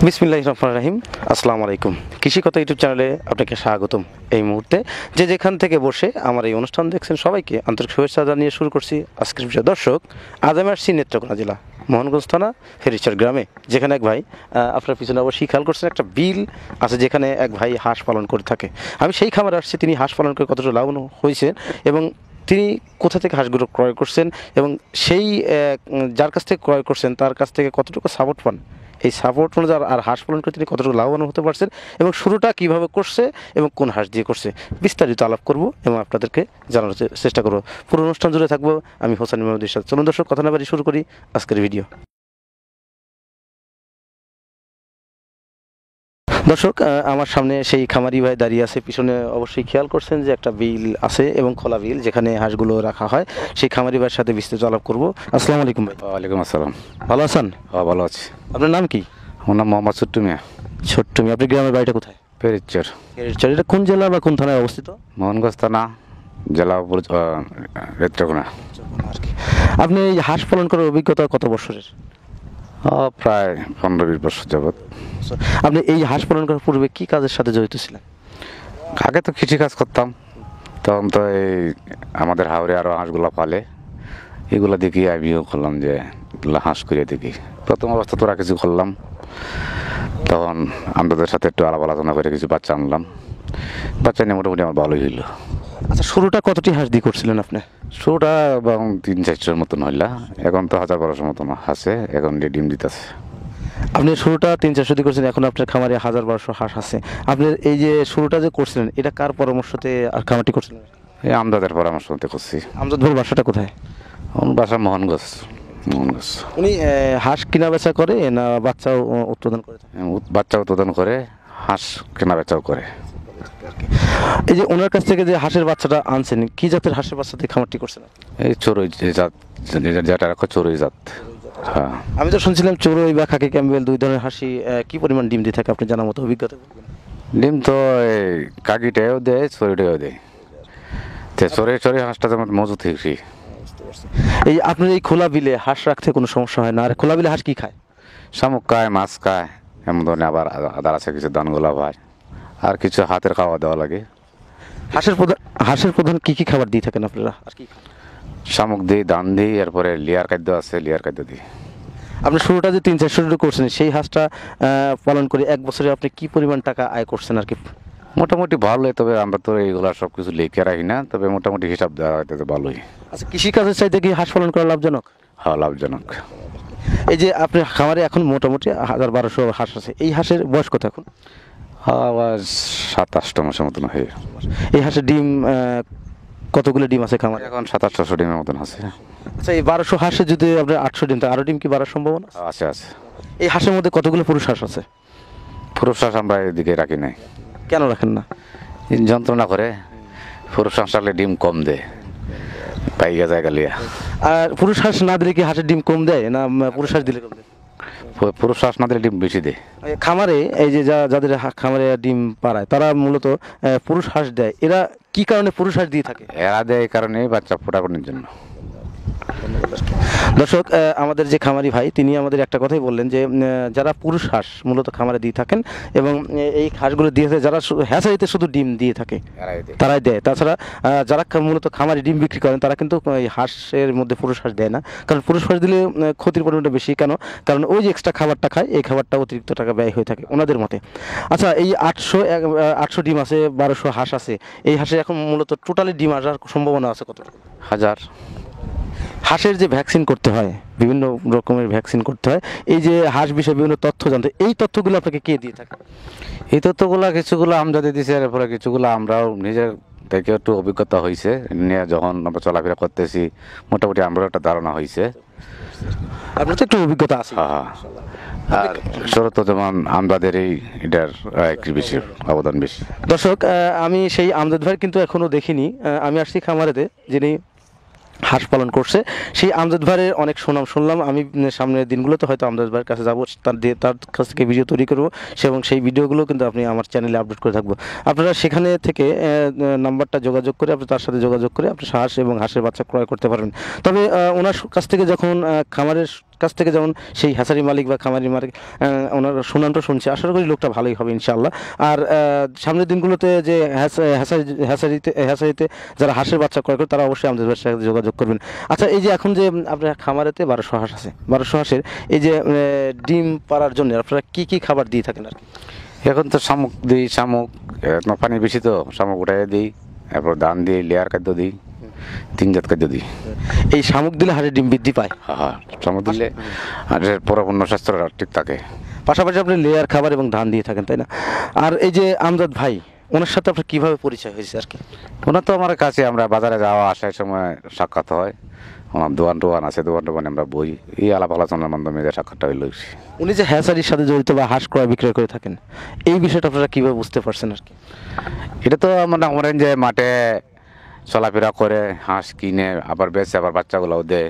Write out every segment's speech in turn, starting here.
বিসমিল্লাহির রহমানির রহিম। আসসালামু আলাইকুম। কৃষিকথা ইউটিউব চ্যানেলে আপনাকে স্বাগতম। এই মুহূর্তে যে যেখান থেকে বসে আমার এই অনুষ্ঠান দেখছেন সবাইকে আন্তরিক শুভেচ্ছা জানিয়ে শুরু করছি আজকের বিষয়। দর্শক, আজ আমি আসছি নেত্রকোনা জেলা মোহনগঞ্জ থানা ফেরিচর গ্রামে, যেখানে এক ভাই আপনার পিছনে অবশ্যই খেয়াল করছেন একটা বিল আছে, যেখানে এক ভাই হাঁস পালন করে থাকে। আমি সেই খামারে আসছি, তিনি হাঁস পালন করে কতটা লাভবান হয়েছেন এবং তিনি কোথা থেকে হাঁসগুলো ক্রয় করছেন এবং সেই যার কাছ থেকে ক্রয় করছেন তার কাছ থেকে কতটুকু সাপোর্ট পান, এই সাপোর্ট অনুযায়ী আর হাঁস পালন করে তিনি কতটুকু লাভবান হতে পারছেন এবং শুরুটা কীভাবে করছে এবং কোন হাঁস দিয়ে করছে বিস্তারিত আলাপ করব এবং আপনাদেরকে জানানোর চেষ্টা করবো। পুরো অনুষ্ঠান জুড়ে থাকবো আমি হোসেন মেহমুদের সাথে। চলুন দর্শক, কথা না বাড়ি শুরু করি আজকের ভিডিও। দর্শক, আমার সামনে সেই খামারি ভাই দাঁড়িয়ে আছে, পিছনে অবশ্যই খেয়াল করছেন যে একটা বিল আছে এবং খোলা বিল যেখানে হাঁসগুলো রাখা হয়। সেই খামারি ভাইয়ের সাথে বিস্তারিত আলাপ করবো। আসসালামু আলাইকুম ভাই। ওয়ালাইকুম আসসালাম। ভালো আছেন? হ্যাঁ, ভালো আছি। আপনার নাম কি? আমার নাম মোহাম্মদ ছোট্টু মিয়া। ছোট্ট মিয়া। আপনার গ্রামের বাড়িটা কোথায়? ফেরিচর, এটা কোন জেলা বা কোন থানায় অবস্থিত? মোহনগঞ্জ থানা, জেলা নেত্রকোনা। আপনি এই হাঁস পালন করার অভিজ্ঞতা কত বছরের? প্রায় 15-20 বছর যাবৎ। আপনি এই হাঁস পালন করার পূর্বে কি কাজের সাথে জড়িত ছিলেন? আগে তো কৃষি কাজ করতাম, তখন তো এই আমাদের হাওড়ে আরও হাঁসগুলো পালে, এগুলো দেখি আমিও করলাম যে হাঁস করে দেখি। প্রথম অবস্থা তোরা কিছু করলাম, তখন আমাদের সাথে একটু আলাপ আলোচনা করে কিছু বাচ্চা আনলাম। বাচ্চা নিয়ে মোটামুটি আমার ভালোই হইলো। আচ্ছা, শুরুটা কতটি হাঁস দিয়ে করছিলেন আপনি? শুরুটা এবং 300-400 মতন হইলা, এখন তো 1000-1200 মতন আছে, এখন ডিম দিতেছে। আপনি শুরুটা 300-400 দিয়ে করছেন, এখন আপনার খামারে 1000-1200 হাঁস আছে। আপনি এই যে শুরুটা যে করছিলেন, এটা কার পরামর্শতে আর খামারটি করছিলেন? এই আমদাদের পরামর্শ মতে করছি। আমজাদ ভাইয়ের বাসাটা কোথায়? আমার বাসা মোহনগঞ্জ। মোহনগঞ্জ। উনি হাঁস কিনা বেচা করে না বাচ্চাও উৎপাদন করে থাকে? বাচ্চা উৎপাদন করে, হাঁস কেনা বেচাও করে। এই যে ওনার কাছ থেকে যে হাঁসের বাচ্চাটা আনছেন, কি জাতের হাঁসের বাচ্চা দিয়ে খামারটি করছেন? এই চড়ুই জাত, যেটা রাখো চড়ুই জাত। হ্যাঁ, আমি তো শুনছিলাম চড়ুই বা খাকি ক্যাম্বেল দুই ধরনের হাঁসি কি পরিমাণ ডিম দিয়ে থাকে, আপনি জানার মতো অভিজ্ঞতা বলবেন? ডিম তো এই কাকিটাও দেয়, চড়িটাও দেয়। চড়ে হাঁসটা যেমন মজুত হিসি। এই আপনার এই খোলা বিলে হাঁস রাখতে কোনো সমস্যা হয় না? আর খোলা বিলে হাঁস কি খায়? শামুক খায়, মাছ খায়, এমন ধরনের আবার আদার আছে কিছু দানগোলা ভাই, আর কিছু হাতের খাওয়া দেওয়া লাগে। হাঁসের প্রধান কি কি খাবার দিয়ে থাকেন আপনারা? আর কি শামুক দিই, ধান দিই, এরপরে লিয়ার খাদ্য আছে, লিয়ার খাদ্য দিই। আপনি শুরুটা যে 300-400 করছেন, সেই হাঁসটা পালন করে এক বছরে আপনি কি পরিমাণ টাকা আয় করছেন আর কি? মোটামুটি ভালোই, তবে আমরা তো এইগুলা সব কিছু লিখে রাখি না, তবে মোটামুটি হিসাব দেওয়া হইতেছে ভালোই। আচ্ছা, কৃষিকাজের চাইতে কি হাঁস পালন করা লাভজনক? হ্যাঁ, লাভজনক। এই যে আপনার খামারে এখন মোটামুটি 1000-1200 হাঁস আছে, এই হাঁসের বয়স কত এখন? আবার 7-8 মাসের মতন হয়ে। এই হাঁসের ডিম কতগুলো ডিম আছে খামারে? এখন 700-800 ডিমের মতন আছে। আচ্ছা, এই 1200 হাঁসে যদি আপনার 800 ডিম থাকে, আরও ডিম কি বাড়ার সম্ভাবনা আছে? আছে। এই হাঁসের মধ্যে কতগুলো পুরুষ হাঁস আছে? পুরুষ হাঁস আমরা এদিকে রাখি নাই। কেন রাখেন না? যন্ত্রণা করে, পুরুষ হাঁস রাখলে ডিম কম দেয়, পাইগা জায়গা লিয়া। আর পুরুষ হাঁস না দিলে কি হাঁসের ডিম কম দেয় না পুরুষ হাঁস দিলে কম দেয়? পুরুষ হাঁস না দিলে ডিম বেশি দেয়। খামারে এই যে যাদের খামারে ডিম পাড়ায় তারা মূলত পুরুষ হাঁস দেয়, এরা কি কারণে পুরুষ হাঁস দিয়ে থাকে? এরা দেয় এই কারণে বাচ্চা ফোটাফুটির জন্য। দর্শক, আমাদের যে খামারি ভাই তিনি আমাদের একটা কথাই বললেন যে যারা পুরুষ হাঁস মূলত খামারে দিয়ে থাকেন এবং এই হাঁসগুলো দিয়ে থাকে যারা হ্যাচারিতে শুধু ডিম দিয়ে থাকে তারাই দেয়। তাছাড়া যারা মূলত খামারে ডিম বিক্রি করেন তারা কিন্তু এই হাঁসের মধ্যে পুরুষ হাঁস দেয় না, কারণ পুরুষ হাঁস দিলে ক্ষতির পরিমাণটা বেশি। কেন? কারণ ওই যে এক্সট্রা খাবারটা খায়, এই খাবারটা অতিরিক্ত টাকা ব্যয় হয়ে থাকে ওনাদের মতে। আচ্ছা, এই 800 ডিম আছে, 1200 হাঁস আছে, এই হাঁসের এখন মূলত টোটালি ডিম আসার সম্ভাবনা আছে কত? 1000। হাঁসের যে ভ্যাকসিন করতে হয়, বিভিন্ন রকমের ভ্যাকসিন করতে হয়, এই যে হাঁস বিষয়ে বিভিন্ন তথ্য জানতে, এই তথ্যগুলো আপনাকে কে দিয়ে থাকে? এই তথ্যগুলো কিছুগুলো আমজাদি দিছে, এরপরে কিছুগুলো আমরাও নিজের থেকে একটু অভিজ্ঞতা হয়েছে নিয়ে যখন আমরা চলাফেরা করতেছি, মোটামুটি আমরাও একটা ধারণা হয়েছে। আপনার তো একটু অভিজ্ঞতা আছে। হ্যাঁ, আর শরত যেমন আমদাদের এটার একটু বেশি অবদান বেশি। দর্শক, আমি সেই আমজাদ ভাই কিন্তু এখনো দেখিনি। আমি আসছি খামারেতে, যিনি হাঁস পালন করছে সেই আমজাদ ভাইয়ের অনেক সুনাম শুনলাম। আমি সামনের দিনগুলোতে হয়তো আমজাদ ভাইয়ের কাছে যাবো, তার কাছ থেকে ভিডিও তৈরি করবো এবং সেই ভিডিওগুলো কিন্তু আপনি আমার চ্যানেলে আপলোড করে থাকবো। আপনারা সেখানে থেকে নাম্বারটা যোগাযোগ করে আপনি তার সাথে যোগাযোগ করে আপনি হাঁস এবং হাঁসের বাচ্চা ক্রয় করতে পারবেন। তবে ওনার কাছ থেকে যখন খামারের কাছ থেকে যেমন সেই হ্যাচারি মালিক বা খামারি মালিক ওনার সুনামটা শুনছি, আশা করি লোকটা ভালোই হবে ইনশাআল্লাহ। আর সামনের দিনগুলোতে যে হ্যাচারিতে যারা হাঁসের বাচ্চা ক্রয় করে তারা অবশ্যই আমাদের সাথে যোগাযোগ করবেন। আচ্ছা, এই যে এখন যে আপনার খামারেতে 1200 হাঁস আছে, 1200 হাঁসের এই যে ডিম পাড়ার জন্য আপনারা কি কি খাবার দিয়ে থাকেন আর কি? এখন তো শামুক দিই, শামুক এখন পানি বেশি তো শামুক উঠাই দিই, তারপর ধান দিই, লেয়ার খাদ্য দিই, 3 জাত খাদ্য দিই। এই শামুক দিলে হাঁসের ডিম বৃদ্ধি পায়, হ্যাঁ শামুক দিলে আর পরিপূর্ণ স্বাস্থ্যটা ঠিক থাকে। পাশাপাশি আপনি লেয়ার খাবার এবং ধান দিয়ে থাকেন, তাই না? আর এই যে আমজাদ ভাই, ওনার সাথে আপনার কীভাবে পরিচয় হয়েছে আর কি? ওনার তো আমার কাছে, আমরা বাজারে যাওয়া আসার সময় সাক্ষাৎ হয়, ওনার দোকান টোকান আছে, দোকান টোকান আমরা বই, এই আলাপ আলোচনার মাধ্যমে যে সাক্ষাৎটা হইল। উনি যে হ্যাচারির সাথে জড়িত বা হাঁস ক্রয় বিক্রয় করে থাকেন, এই বিষয়টা আপনারা কীভাবে বুঝতে পারছেন আর কি? এটা তো মনে করেন যে মাঠে চলাফেরা করে হাঁস কিনে আবার বেচে আবার বাচ্চাগুলোও দেয়,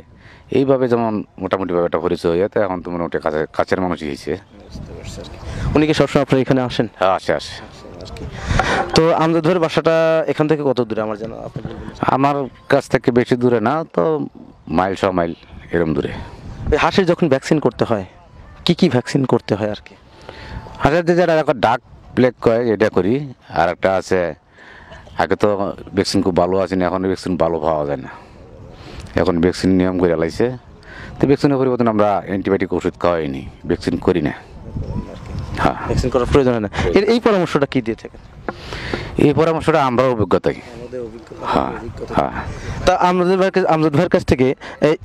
এইভাবে যেমন মোটামুটিভাবে একটা পরিচয় হয়ে যায়। এখন তো মোটামুটি কাছের মানুষই হয়েছে। উনি কি সবসময় আপনার এখানে আসেন? হ্যাঁ আসে আসে। তো আমজাদ ভাইয়ের বাসাটা এখান থেকে কত দূরে আমার যেন আপনি বলবেন? আমার কাছ থেকে বেশি দূরে না, তো মাইল 100 মাইল এরম দূরে। এই হাঁসের যখন ভ্যাকসিন করতে হয়, কি কি ভ্যাকসিন করতে হয় আর কি? হাঁসের যে যারা এখন ডাক প্লেগ কয় এটা করি, আর একটা আছে, আগে তো ভ্যাকসিন খুব ভালো আছে না, এখন ভ্যাকসিন ভালো পাওয়া যায় না, এখন ভ্যাকসিন নিয়ম করে লাইছে। তো ভ্যাকসিনের পরিবর্তন আমরা অ্যান্টিবায়োটিক ওষুধ খাওয়াইনি, ভ্যাকসিন করি না। হ্যাঁ, ভ্যাকসিন করার প্রয়োজন হয় না। এই পরামর্শটা কি দিয়ে থাকেন? এই পরামর্শটা আমরা অভিজ্ঞতাই। হ্যাঁ হ্যাঁ। তা আমজাদ ভাইয়ের কাছ থেকে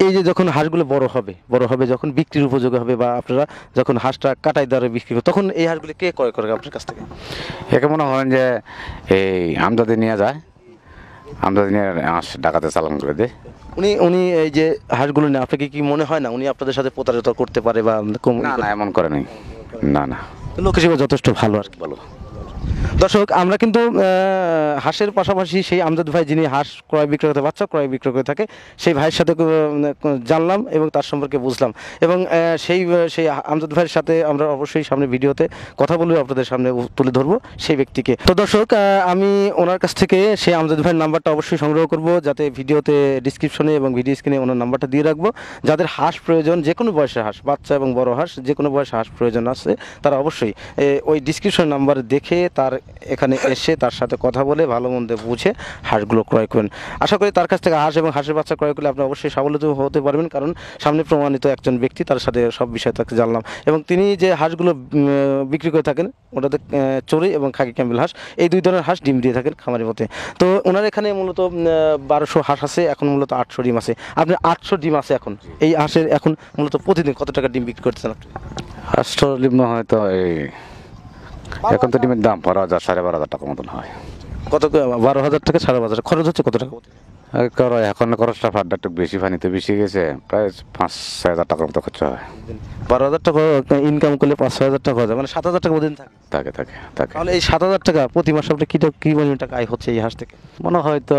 এই যে যখন হাঁসগুলো বড় হবে যখন বিক্রির উপযোগী হবে বা আপনারা যখন হাঁসটা কাটাই দরে বিক্রি করে, তখন এই হাঁসগুলি কে ক্রয় করে আপনার কাছ থেকে? একে মনে করেন যে এই আমদাদি নিয়ে যায়, আমদাদি নিয়ে হাঁস ডাকাতে চালান করে দেয়। উনি এই যে হাঁসগুলো নিয়ে আপনাকে কি মনে হয় না উনি আপনাদের সাথে প্রতারিত করতে পারে বা না না, এমন করে নাই, না না। লোক হিসেবে যথেষ্ট ভালো আর কি? বলো। দর্শক, আমরা কিন্তু হাঁসের পাশাপাশি সেই আমজাদ ভাই যিনি হাঁস ক্রয় বিক্রয় করে, বাচ্চা ক্রয় বিক্রয় করে থাকে, সেই ভাইয়ের সাথে জানলাম এবং তার সম্পর্কে বুঝলাম। এবং সেই আমজাদ ভাইয়ের সাথে আমরা অবশ্যই সামনে ভিডিওতে কথা বলবো, আপনাদের সামনে তুলে ধরবো সেই ব্যক্তিকে। তো দর্শক, আমি ওনার কাছ থেকে সেই আমজাদ ভাইয়ের নাম্বারটা অবশ্যই সংগ্রহ করব, যাতে ভিডিওতে ডিসক্রিপশনে এবং ভিডিও স্ক্রিনে ওনার নাম্বারটা দিয়ে রাখবো। যাদের হাঁস প্রয়োজন, যে কোনো বয়সের হাঁস, বাচ্চা এবং বড় হাঁস, যে কোনো বয়সে হাঁস প্রয়োজন আছে, তারা অবশ্যই ওই ডিসক্রিপশন নাম্বার দেখে তার এখানে এসে তার সাথে কথা বলে ভালো মন্দ বুঝে হাঁসগুলো ক্রয় করেন। আশা করি তার কাছ থেকে হাঁস এবং হাঁসের বাচ্চা ক্রয় করলে আপনি অবশ্যই স্বাবলম্বী হতে পারবেন, কারণ সামনে প্রমাণিত একজন ব্যক্তি, তার সাথে সব বিষয় তাকে জানলাম। এবং তিনি যে হাঁসগুলো বিক্রি করে থাকেন, ওটাতে চড়ুই এবং খাকি ক্যাম্বেল হাঁস, এই দুই ধরনের হাঁস ডিম দিয়ে থাকেন খামারের মধ্যে। তো ওনার এখানে মূলত 1200 হাঁস আছে, এখন মূলত 800 ডিম আছে। আপনার 800 ডিম আছে এখন, এই হাঁসের এখন মূলত প্রতিদিন কত টাকা ডিম বিক্রি করতেছেন আপনি? হাঁসটা ডিম হয়তো এই এখন তো ডিমের দাম 12,000 12,500 টাকার মতন হয়। কত? 12,000 টাকা, 12,500। খরচ হচ্ছে কত টাকা? এখন খরচটা ফাড্ডা একটু বেশি, পানিতে বেশি গেছে, প্রায় 5-6 হাজার টাকার মতো খরচা হয়। 12,000 টাকা ইনকাম করলে 5-6 হাজার টাকা হয়ে যায়, মানে 7,000 টাকা প্রতিদিন থাকে। থাকে থাকে থাকে। তাহলে এই 7,000 টাকা প্রতি মাসে আপনি কি পরিমাণ টাকা আয় হচ্ছে এই হাঁস থেকে? মনে হয় তো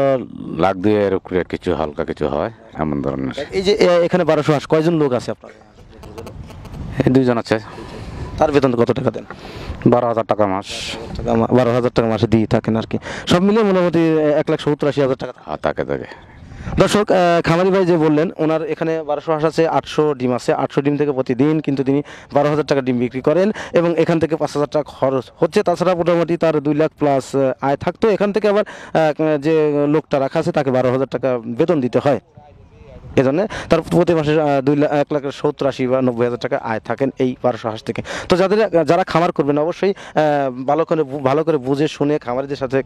1,02,000 উপরে কিছু হালকা কিছু হয় এমন ধরনের। এই যে এখানে 1200 হাঁস, কয়জন লোক আছে আপনার? এই 2 জন আছে। তার বেতন কত টাকা দেন? 12,000 টাকা মাস। 12,000 টাকা মাসে দিয়ে থাকেন আর কি। সব মিলিয়ে মোটামুটি 1,70,80,000 টাকা। হ্যাঁ থাকে থাকে। দর্শক, খামারি ভাই যে বললেন ওনার এখানে 1200 হাঁস আছে, 800 ডিম আছে, 800 ডিম থেকে প্রতিদিন কিন্তু তিনি 12,000 টাকা ডিম বিক্রি করেন এবং এখান থেকে 5,000 টাকা খরচ হচ্ছে। তাছাড়া মোটামুটি তার 2 লাখ প্লাস আয় থাকতো। এখান থেকে আবার যে লোকটা রাখা আছে তাকে 12,000 টাকা বেতন দিতে হয়। এজন্য তার প্রতি মাসে 1,70,80,000 বা 90,000 টাকা আয় থাকেন এই 1200 হাঁস থেকে। তো যারা খামার করবেন অবশ্যই ভালো করে বুঝে শুনে খামারিদের সাথে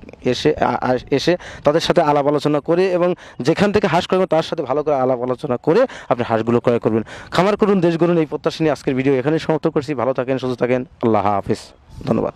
এসে তাদের সাথে আলাপ আলোচনা করে এবং যেখান থেকে হাঁস করবেন তার সাথে ভালো করে আলাপ আলোচনা করে আপনি হাঁসগুলো ক্রয় করবেন। খামার করুন, দেশ গড়ুন, এই প্রত্যাশা নিয়ে আজকের ভিডিও এখানেই সমাপ্ত করছি। ভালো থাকেন, সুস্থ থাকেন, আল্লাহ হাফেজ, ধন্যবাদ।